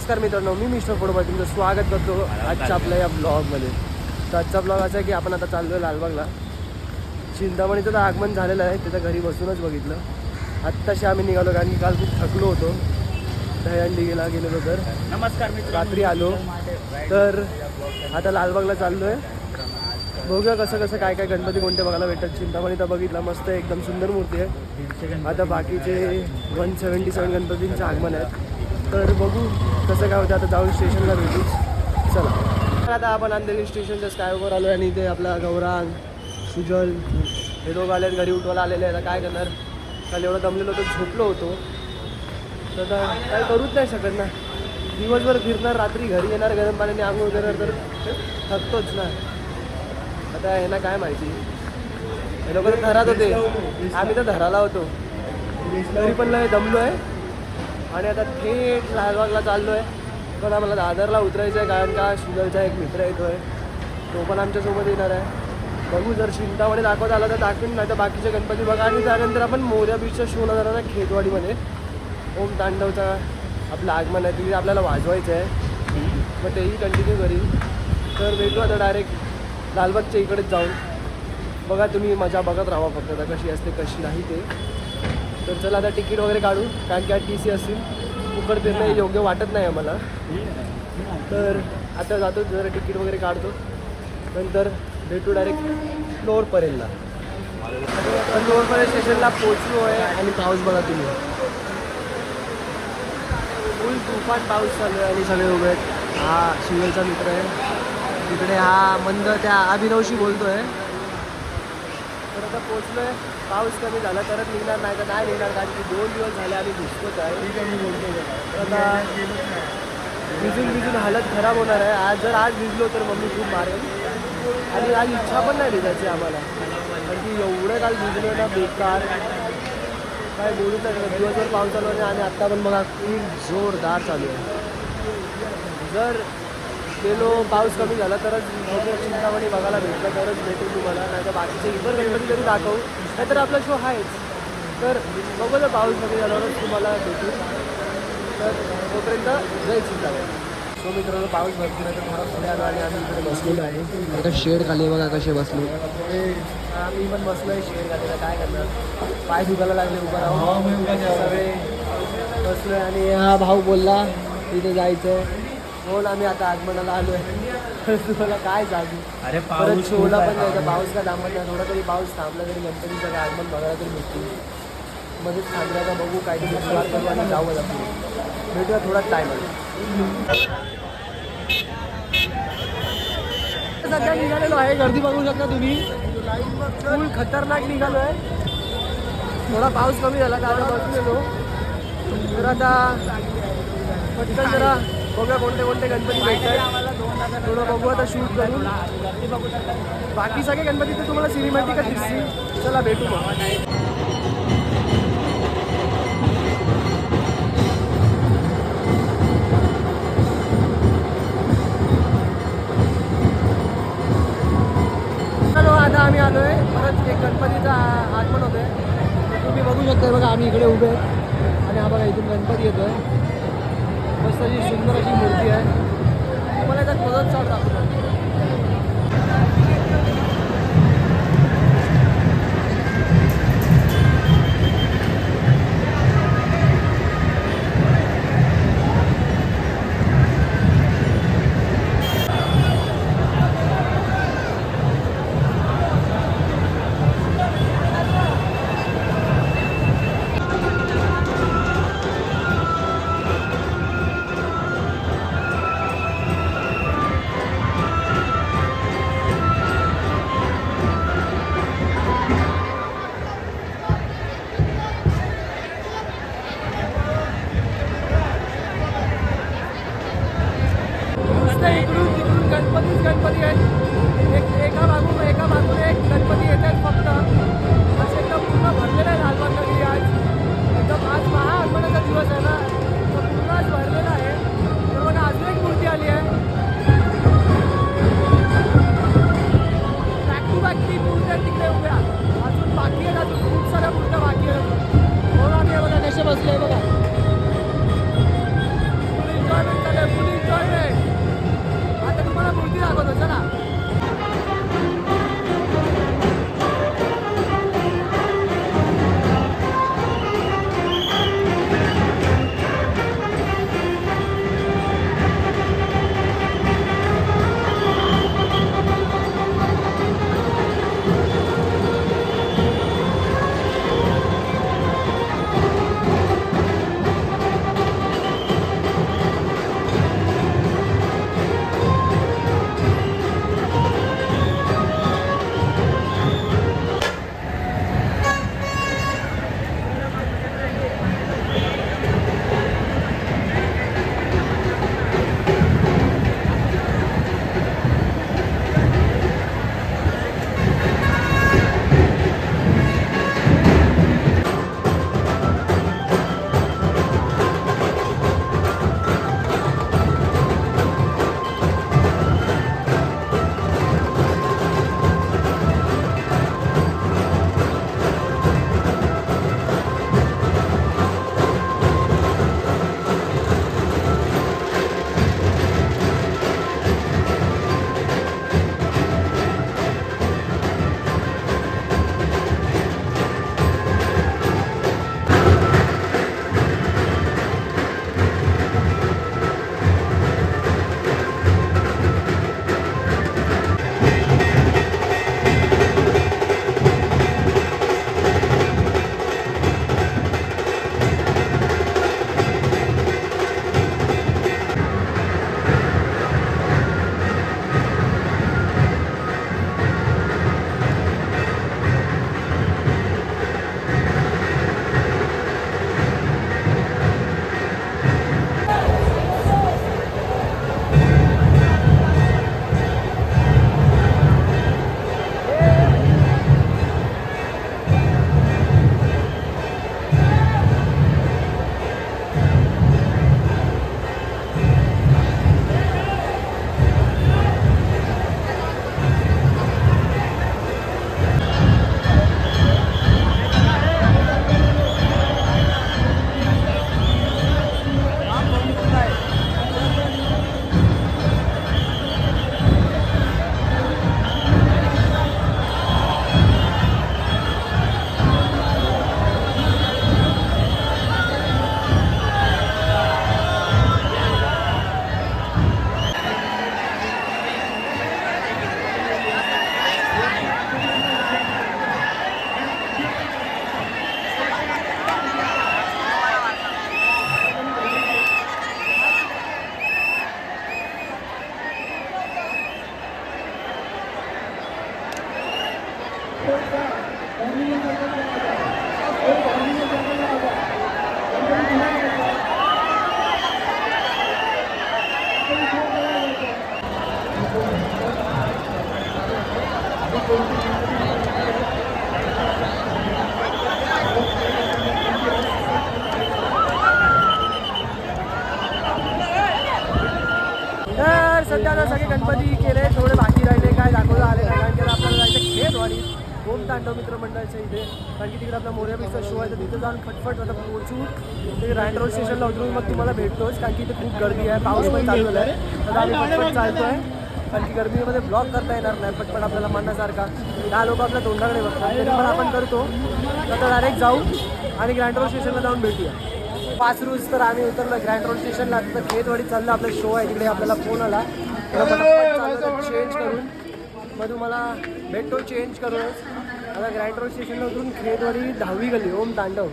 नमस्कार मित्रांनो, मी मिस्टर फोडोबा तुमचं स्वागत करतो आजच्या आपल्या या ब्लॉगमध्ये. तर आजचा ब्लॉग असा आहे की आपण आता चाललो आहे लालबागला. चिंतामणीचं तर आगमन झालेलं आहे, तिथं घरी बसूनच बघितलं. आत्ताशी आम्ही निघालो कारण की काल खूप थकलो होतो. दहीहंडीला गेलेलो तर नमस्कार रात्री आलो. तर आता लालबागला चाललो आहे. बघूया कसं कसं काय काय गणपती कोणते बघायला भेटतात. चिंतामणी तर बघितला, मस्त एकदम सुंदर मूर्ती आहे. आता बाकीचे 177 गणपतींचे आगमन आहेत. तर बघू कसं काय होतं. आता जाऊन स्टेशनला भेटूच. चला आता आपण अंधेरी स्टेशनच्या स्कायवर आलो आणि इथे आपला गौरांग सुजल हे दोघं आले घरी उठवायला आलेले आहेत. आता काय करणार, काल एवढं दमलेलो होतो, झोपलो होतो. तर आता काय करूच नाही शकत ना. दिवसभर फिरणार, रात्री घरी येणार, गरम पाण्याने आंघोळ करणार, तर थकतोच ना. आता यांना काय माहिती, हे लोक तर धरात होते, आम्ही तर धराला होतो. तरी पण लय दमलो आहे आणि आता थेट लालबागला चाललो आहे. पण आम्हाला दादरला उतरायचं आहे कारण का सुजलचा एक मित्र येतो आहे, तो पण आमच्यासोबत येणार आहे. बघू, जर चिंतामणी दाखवत आला तर दाखवीन, नाही तर बाकीचे गणपती बघा. आणि त्यानंतर आपण मोर्या बीचच्या शोला जाणार आहे खेतवाडीमध्ये. ओम तांडवचा आपलं आगमन आहे, तिथे आपल्याला वाजवायचं आहे. मग तेही कंटिन्यू करीन. तर भेटू आता डायरेक्ट लालबागच्या इकडेच जाऊन. बघा तुम्ही मजा बघत राहा फक्त, आता कशी असते कशी नाही ते. तर चला आता तिकीट वगैरे काढू, कारण की TC असतील. फुकट फिरणं योग्य वाटत नाही आम्हाला. तर आता जातो, जरा तिकीट वगैरे काढतो, नंतर भेटू डायरेक्ट फ्लोअर परेलला. फ्लोअर परेल स्टेशनला पोचलो आहे आणि पाऊस बघा तुम्ही, फुल तुफान पाऊस चालू आहे आणि सगळे उभे आहेत. हा शिवेलचा मित्र आहे तिकडे, हा मंद त्या अभिनवशी बोलतो आहे. तर आता पोचलो आहे. पाऊस कमी झाला तरच निघणार, नाही तर नाही निघणार, कारण की 2 दिवस झाले आम्ही भिजतोच आहे. तर आता भिजून हालत खराब होणार आहे. आज भिजलो तर मम्मी खूप मारेल. आणि आज इच्छा पण नाही भिजायची आम्हाला, कारण की एवढं काल भिजलो ना, बेकार काय बोलूच नाही. दिवसभर पाऊस चालू आहे आणि आत्ता पण बघा खूप जोरदार चालू आहे. जर गेलो, पाऊस कमी झाला तरच चिंतामणी बघायला भेटलं, तरच भेटेल तुम्हाला. नाही तर बाकीचे इतर गणपती तरी दाखवू, नाहीतर आपला शो आहेच. तर बघू, जर पाऊस कमी झाल्यावरच तुम्हाला भेटू. तर तोपर्यंत जय चिंतामणी. सो मित्रांनो, पाऊस भरपूर आहे तर थोडा पुढे आलो आणि आम्ही इकडे बसलेलो आहे. आता शेड खाली बघा कसे बसलो. आम्ही पण बसलो आहे शेड खाली. काय करणार, पाय दुखायला लागले, उभा राहून सगळे बसलो आहे. आणि हा भाऊ बोलला तिथे जायचं आहे म्हणून आम्ही आता आगमनाला आलो आहे. तुम्हाला काय सांगू, अरे परत शोला पण जायचं. पाऊस का थांबत नाही, थोडा तरी पाऊस थांबला तरी गणपतीचं काय आगमन बघायला तरी भेटतील. मध्येच थांबल्याचा बघू, काहीतरी सुरुवात करू आणि जाऊ आपण. भेटूया थोडाच टाईम आहे. सध्या निघालेलो आहे, गर्दी बघू शकता तुम्ही, फुल खतरनाक निघालो आहे. थोडा पाऊस कमी झाला का आता बसलेलो. तर आता पटकन जरा बघूया कोणते कोणते गणपती भेटतात, थोडं बघू आता शूट करून. बाकी सगळे गणपती तर तुम्हाला सिनेमॅटिकच दिसतील. चला भेटू मग. आता आम्ही आलो आहे, परत एक गणपतीचा आगमन होतं आहे. तुम्ही बघू शकता बघा, आम्ही इकडे उभे आहेत आणि हा बघा इथून गणपती येतो आहे. मस्त अशी सुंदर अशी मूर्ती आहे. तुम्हाला याचा क्लोजअप शॉट दाखवतो. गणपती आहेत, एका मागून एक गणपती येत आहेत फक्त. असं एकदम पूर्ण भरलेलं आहे लालबागला की आज एकदम. आज महाआगमनाचा दिवस आहे ना, तर पूर्ण आज भरलेला आहे. तर बघा अजून एक मूर्ती आली आहे. बॅक टू बॅक 3 मूर्त्या तिकडे उभ्या. अजून बाकी आहेत, अजून खूप साऱ्या मूर्त्या बाकी आहेत. म्हणून आम्ही बघा कसे बसले बघा, एन्जॉयमेंट चालू आहे. तर सध्या आता सगळे गणपती केले, थोडे बाकी राहिले, काय दाखवलं आले नाही, कारण की आता आपल्याला जायचं खेळवाडी ओम तांडव मित्रमंडळाच्या इथे, कारण की तिकडे आपला मोर्या बीचचा शो आहे, तर तिथे जाऊन फटफट आता पोहोचू ते रँड रोड स्टेशनला उतरून मग तुम्हाला भेटतोच, कारण की इथे खूप गर्दी आहे, पाऊस पण चालू आहे. तर आम्ही फटफट चालतो आहे, कारण की गर्दीमध्ये ब्लॉक करता येणार नाही पटपट आपल्याला म्हणण्यासारखा. दहा लोक आपल्या तोंडाकडे बघतात, तरी पण आपण करतो. आता डायरेक्ट जाऊ आणि ग्रँड रोड स्टेशनला जाऊन भेटूया. पाचरूज तर आम्ही उतरलो ग्रँड रोड स्टेशनला, तर खेतवाडीत चाललं आपला शो आहे, तिकडे आपल्याला फोन आला, चेंज करून मग तुम्हाला भेटतो चेंज करूनच. आता ग्रँड रोड स्टेशनला उतरून खेतवाडी 10वी गल्ली ओम तांडव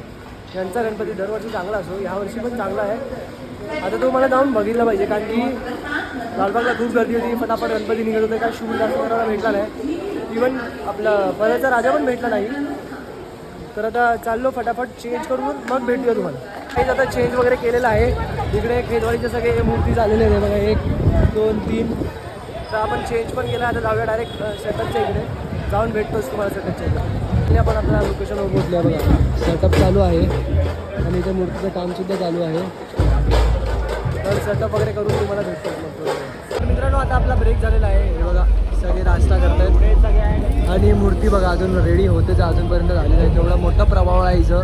यांचा गणपती दरवर्षी चांगला असतो, ह्यावर्षी पण चांगला आहे. आता तो मला जाऊन बघितलं पाहिजे, कारण की लालबागला खूप गर्दी होती, फटाफट गणपती निघत होते, काय शूट जास्त करायला भेटला नाही, इवन आपला परळचा राजा पण भेटला नाही. तर आता चाललो फटाफट चेंज करून मग भेटूया तुम्हाला. काहीच आता चेंज वगैरे केलेलं आहे, इकडे खेतवाडीचे सगळे मूर्ती झालेले आहे बघा, 1 2 3. तर आपण चेंज पण केला, आता जाऊया डायरेक्ट सेटअपच्या इकडे, जाऊन भेटतोच तुम्हाला सेटअपच्या इकडे. आपण आपल्या लोकेशनवर पोहोचलो आहे बघा, सेटअप चालू आहे आणि इथे मूर्तीचं कामसुद्धा चालू आहे. तर सेटअप वगैरे करून तुम्हाला भेटतो. तर मित्रांनो आता आपला ब्रेक झालेला आहे, हे बघा सगळे नाश्ता करतात आणि मूर्ती बघा अजून रेडी होतेच, अजूनपर्यंत झालेलं आहे, तेवढा मोठा प्रभाव आहे इथं.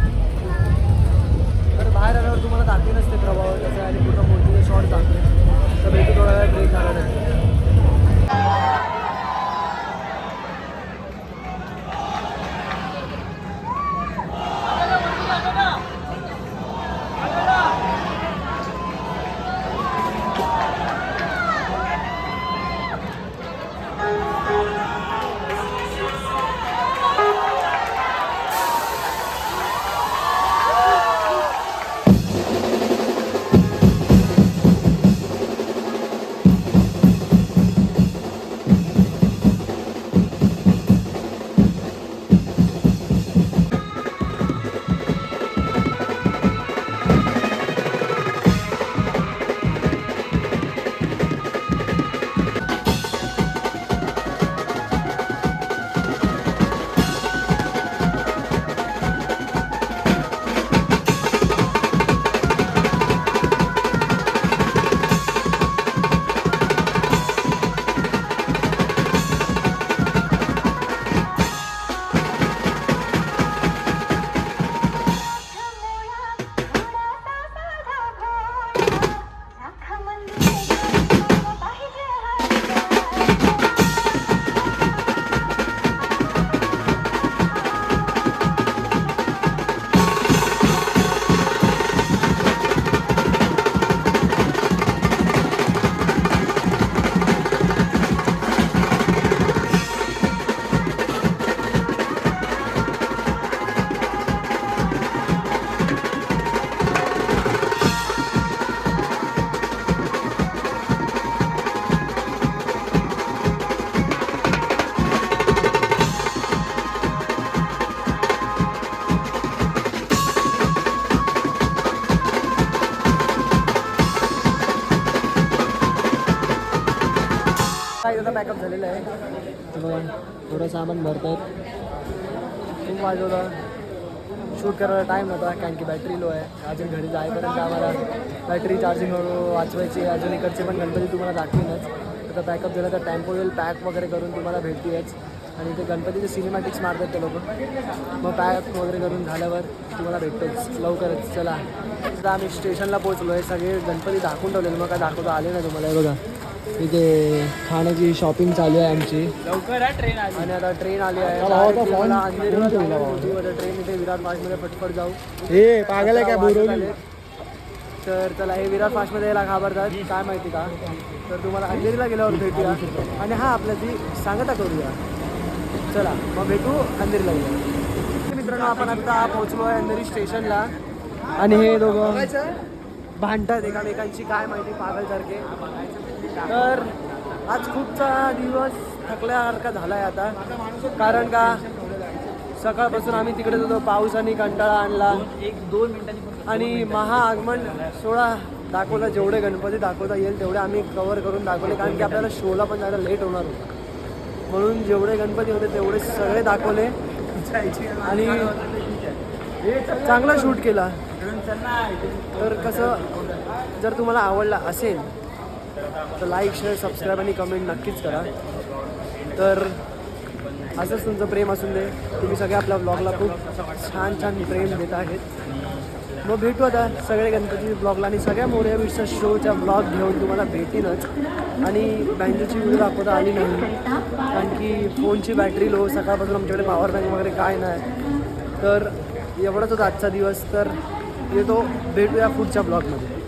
तर बाहेर आल्यावर तुम्हाला दाखवे नसते प्रभाव कसं आणि पूर्ण मूर्तीचे शॉर्ट दाखवे. तर भेटू थोडा वेळ ब्रेक झाला नाही. आता पॅकअप झालेलं आहे, थोडं सामान भरतात. खूप वाजवलं, शूट करायला टाईम नव्हता कारण की बॅटरी लो आहे. अजून घरी जाईपर्यंत आम्हाला बॅटरी चार्जिंग वाचवायची, अजून इकडचे पण गणपती तुम्हाला दाखवीनच. आता पॅकअप झालं तर टेम्पो येईल, पॅक वगैरे करून तुम्हाला भेटतीयच. आणि ते गणपतीचे सिनेमॅटिक्स मारतात ते लोक, मग पॅक वगैरे करून झाल्यावर तुम्हाला भेटतोच लवकरच. चला आता आम्ही स्टेशनला पोहोचलो आहे, सगळे गणपती दाखवून ठेवलेले, मग काय दाखवता आले नाही तुम्हाला. हे बघा इथे खाण्याची शॉपिंग चालू आहे आमची, लवकर ट्रेन आली आणि आता ट्रेन आली आहे. ट्रेन इथे विराट फास्टमध्ये फटफट जाऊ. हे पागल आहे काय बोरवली. तर चला हे विराट फास्टमध्ये यायला घाबरतात काय माहिती का, तर तुम्हाला अंधेरीला गेल्यावर भेटूया. आणि हा आपल्या ती सांगता करूया, चला मग भेटू अंधेरीला गेल्या. मित्रांनो आपण आता पोहोचलो आहे अंधेरी स्टेशनला, आणि हे दोघं भांडतात एकामेकांची काय माहिती पागलसारखे. तर आज खूपचा दिवस थकल्यासारखा झाला आहे आता, कारण का सकाळपासून आम्ही तिकडे होतो, पावसाने कंटाळा आणला. 1-2 मिनिटांनी आणि महाआगमन सोहळा दाखवला, जेवढे गणपती दाखवता येईल तेवढे आम्ही कव्हर करून दाखवले, कारण की आपल्याला शोला पण जायला लेट होणार होतं. म्हणून जेवढे गणपती होते तेवढे सगळे दाखवले आणि चांगला शूट केला. तर कसं, जर तुम्हाला आवडला असेल तर लाईक, शेअर, सबस्क्राईब आणि कमेंट नक्कीच करा. तर असंच तुमचं प्रेम असून दे. तुम्ही सगळे आपल्या ब्लॉगला खूप छान छान प्रेम देत आहेत. मग भेटू आता सगळे गणपती ब्लॉगला आणि सगळ्या मोरया विश्व शोच्या ब्लॉग घेऊन तुम्हाला भेटीनच. आणि बँकेची व्हिडिओ दाखवता आली नाही कारण की फोनची बॅटरी लो, सकाळपासून आमच्याकडे पॉवर बँक वगैरे काय नाही. तर एवढाच होता आजचा दिवस. तर येतो, भेटूया पुढच्या ब्लॉगमध्ये.